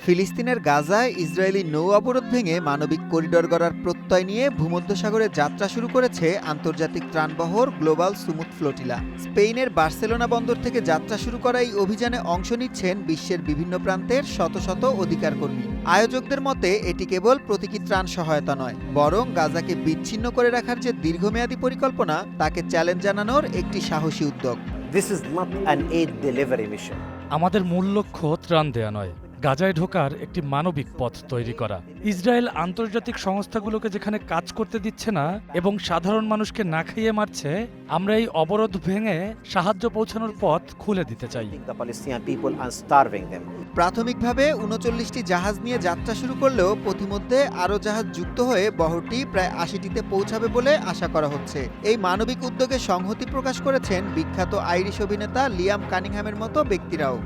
ফিলিস্তিনের গাজায় ইসরায়েলি নৌ অবরোধ ভেঙে মানবিক করিডোর গড়ার প্রত্যয় নিয়ে ভূমধ্যসাগরে যাত্রা শুরু করেছে আন্তর্জাতিক ত্রাণবহর গ্লোবাল সুমুদ ফ্লোটিলা। স্পেনের বার্সেলোনা বন্দর থেকে যাত্রা শুরু করা এই অভিযানে অংশ নিচ্ছেন বিশ্বের বিভিন্ন প্রান্তের শত শত অধিকার কর্মী। আয়োজকদের মতে এটি কেবল প্রতীকী ত্রাণ সহায়তা নয়, বরং গাজাকে বিচ্ছিন্ন করে রাখার যে দীর্ঘমেয়াদী পরিকল্পনা তাকে চ্যালেঞ্জ জানানোর একটি সাহসী উদ্যোগ। This is not an aid delivery mission. আমাদের মূল লক্ষ্য ত্রাণ দেয়া নয়, গাজায় ঢোকার একটি মানবিক পথ তৈরি করা। ইসরায়েল আন্তর্জাতিক সংস্থাগুলোকে যেখানে কাজ করতে দিচ্ছে না এবং সাধারণ মানুষকে না খাইয়ে মারছে, আমরা এই অবরোধ ভেঙে সাহায্য পৌঁছানোর পথ খুলে দিতে চাই। The Palestinian people and starving them. প্রাথমিকভাবে ৩৯টি জাহাজ নিয়ে যাত্রা শুরু করলেও পথিমধ্যে আরও জাহাজ যুক্ত হয়ে বহরটি প্রায় ৮০টিতে পৌঁছাবে বলে আশা করা হচ্ছে। এই মানবিক উদ্যোগে সংহতি প্রকাশ করেছেন বিখ্যাত আইরিশ অভিনেতা লিয়াম কানিংহামের মতো ব্যক্তিরাও।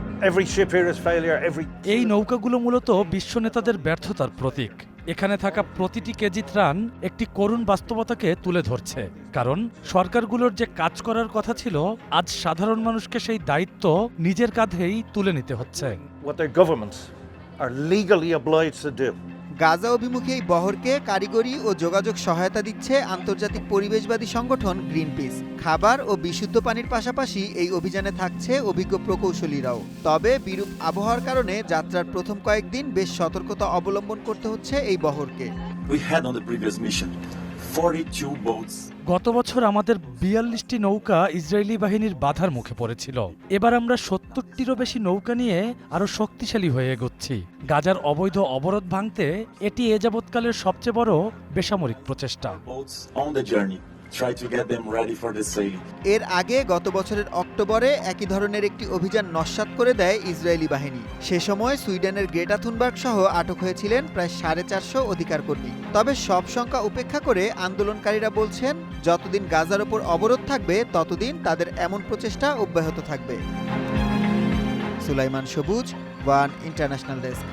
এই নৌকাগুলো মূলত বিশ্ব নেতাদের ব্যর্থতার প্রতীক। এখানে থাকা প্রতিটি কেজি ত্রাণ একটি করুণ বাস্তবতাকে তুলে ধরছে, কারণ সরকারগুলোর যে কাজ করার কথা ছিল, আজ সাধারণ মানুষকে সেই দায়িত্ব নিজের কাঁধেই তুলে নিতে হচ্ছে। What their governments are legally obliged to do. Gaza অভিমুখী এই বহরকে কারিগরি ও যোগাযোগ সহায়তা দিচ্ছে আন্তর্জাতিক পরিবেশবাদী সংগঠন গ্রিনপিস। খাবার ও বিশুদ্ধ পানির পাশাপাশি এই অভিযানে থাকছে অভিজ্ঞ প্রকৌশলীরাও। তবে বিরূপ আবহাওয়ার কারণে যাত্রার প্রথম কয়েকদিন বেশ সতর্কতা অবলম্বন করতে হচ্ছে এই বহরকে। We had on the previous mission 42 boats. গত বছর আমাদের ৪২টি নৌকা ইসরায়েলি বাহিনীর বাধার মুখে পড়েছিল। এবার আমরা ৭০টিরও বেশি নৌকা নিয়ে আরও শক্তিশালী হয়ে এগোচ্ছি। গাজার অবৈধ অবরোধ ভাঙতে এটি এ যাবৎকালের সবচেয়ে বড় বেসামরিক প্রচেষ্টা। Boats on the journey. Try to get them ready for the sailing. এর আগে গত বছরের অক্টোবরে একই ধরনের একটি অভিযান নস্যাৎ করে দেয় ইসরায়েলি বাহিনী। সে সময় সুইডেনের গ্রেটা থুনবার্গ সহ আটক হয়েছিলেন প্রায় ৪৫০ অধিকার কর্মী। তবে সব সংখ্যা উপেক্ষা করে আন্দোলনকারীরা বলছেন, যতদিন গাজার ওপর অবরোধ থাকবে ততদিন তাদের এমন প্রচেষ্টা অব্যাহত থাকবে। সুলাইমান সবুজ, ওয়ান ইন্টারন্যাশনাল ডেস্ক।